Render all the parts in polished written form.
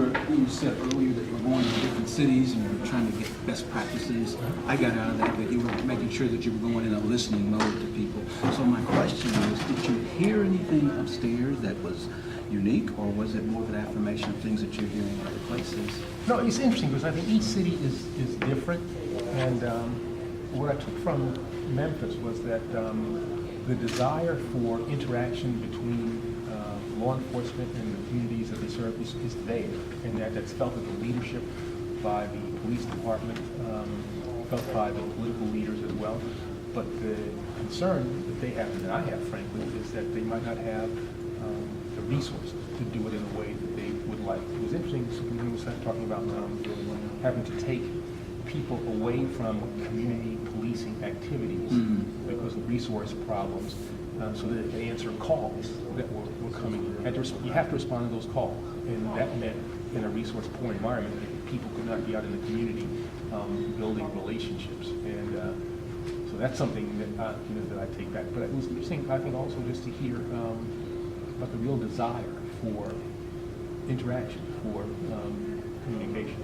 when you said earlier that you were going to different cities and you were trying to get best practices, I got out of that you were making sure that you were going in a listening mode to people. So my question is, did you hear anything upstairs that was unique, or was it more of an affirmation of things that you're hearing in other places? No, it's interesting because I think each city is different, and what I took from Memphis was that the desire for interaction between law enforcement and the communities that they serve is there, and that's felt at the leadership by the police department, felt by the political leaders as well. But the concern that they have, and that I have frankly, is that they might not have the resources to do it in a way that they would like. It was interesting when we started talking about having to take people away from community policing activities because of resource problems, so that they answer calls that were coming. You have to respond to those calls, and that meant in a resource-poor environment, people could not be out in the community building relationships, and so that's something that that I take back. But it was interesting, I think, also just to hear about the real desire for interaction, for communication.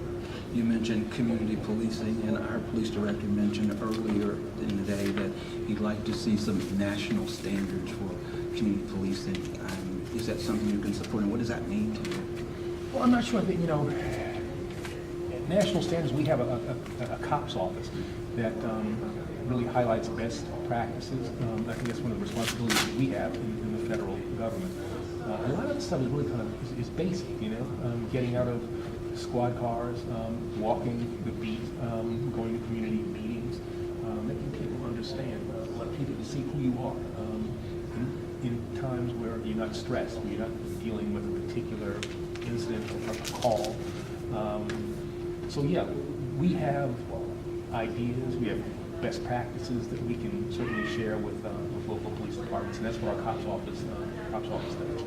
You mentioned community policing, and our police director mentioned earlier in the day that he'd like to see some national standards for community policing. Is that something you can support, and what does that mean to you? Well, I'm not sure that, national standards, we have a COPS office that really highlights best practices. I think that's one of the responsibilities that we have in the federal government. A lot of the stuff is really kind of is basic, getting out of squad cars, walking the beat, going to community meetings, making people understand, let people see who you are in times where you're not stressed, where you're not dealing with a particular incident or a call. So yeah, we have ideas, we have best practices that we can certainly share with local police departments, and that's what our COPS office does.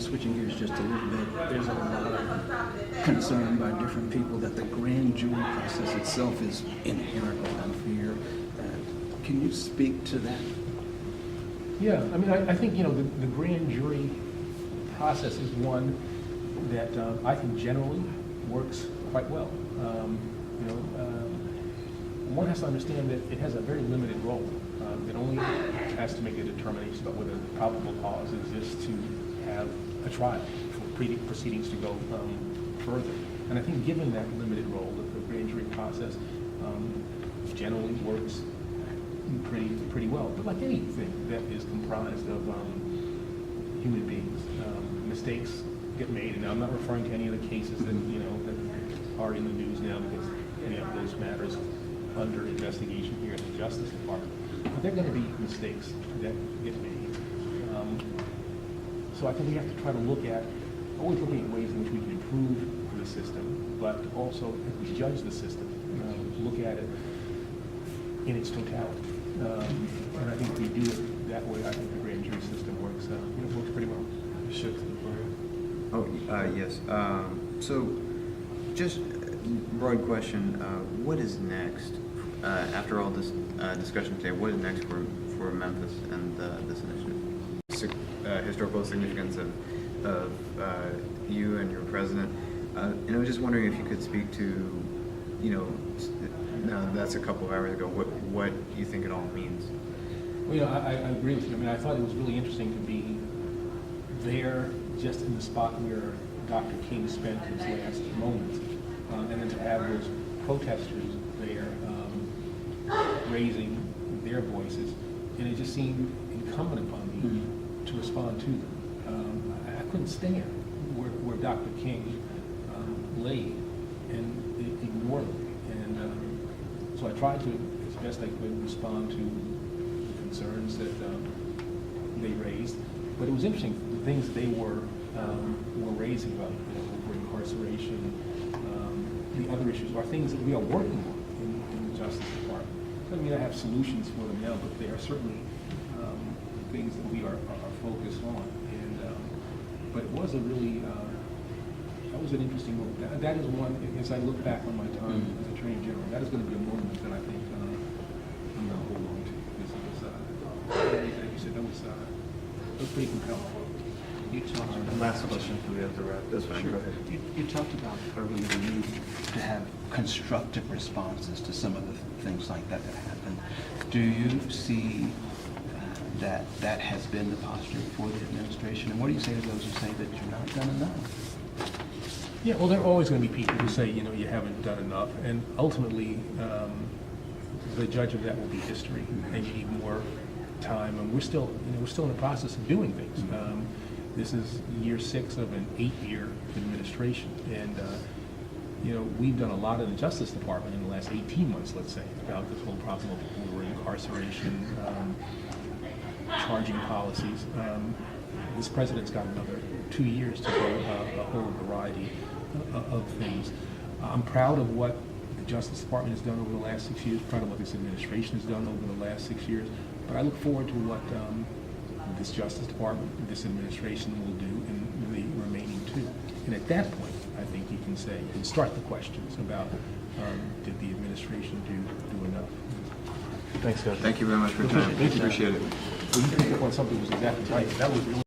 Switching gears just a little bit, there's a lot of concern by different people that the grand jury process itself is inherently unfair. Can you speak to that? Yeah, I mean, I think, the grand jury process is one that I think generally works quite well. One has to understand that it has a very limited role. It only has to make a determination about whether the probable cause exists to have a trial for proceedings to go further. And I think given that limited role, that the grand jury process generally works pretty well. But like anything that is comprised of human beings, mistakes get made. And I'm not referring to any of the cases that that are in the news now, because any of those matters under investigation here at the Justice Department. But there are going to be mistakes that get made. So I think we have to try to always looking at ways in which we can improve the system, but also as we judge the system, look at it in its totality. And I think if we do it that way, I think the grand jury system works pretty well. Shift to the floor. Yes. So just broad question, what is next? After all this discussion today, what is next for Memphis and this initiative? Historical significance of you and your president. And I was just wondering if you could speak to, now that's a couple of hours ago, what you think it all means. Well, I agree with you. I mean, I thought it was really interesting to be there just in the spot where Dr. King spent his last moments, and then to have those protesters there raising their voices, and it just seemed incumbent upon me to respond to them. I couldn't stand where Dr. King laid and ignore them, and so I tried to, as best I could, respond to the concerns that they raised. But it was interesting, the things they were raising about, over incarceration, the other issues are things that we are working on in the Justice Department. Doesn't mean I have solutions for them now, but they are certainly things that we are focused on. And but it was a really that was an interesting moment. That is one, as I look back on my time as Attorney General, that is going to be a moment that I think I'm going to hold on to. Because it was, like you said, that was pretty compelling. You talked about Last question, we have to wrap. That's fine, go ahead. You talked about earlier the need to have constructive responses to some of the things like that that happen. Do you see that has been the posture for the administration? And what do you say to those who say that you're not done enough? Yeah, well, there are always going to be people who say, you know, you haven't done enough, and ultimately, the judge of that will be history, and you need more time. And we're still in the process of doing things. This is year 6 of an 8-year administration, and you know, we've done a lot in the Justice Department in the last 18 months, let's say, about this whole problem of over incarceration, charging policies. This president's got another 2 years to do a whole variety of things. I'm proud of what the Justice Department has done over the last 6 years, proud of what this administration has done over the last 6 years, but I look forward to what this Justice Department, this administration will do in the remaining 2. And at that point, I think you can say, you can start the questions about did the administration do enough? Thanks, guys. Thank you very much for your time. Appreciate it. Well, you picked up on something that was exactly right. That was really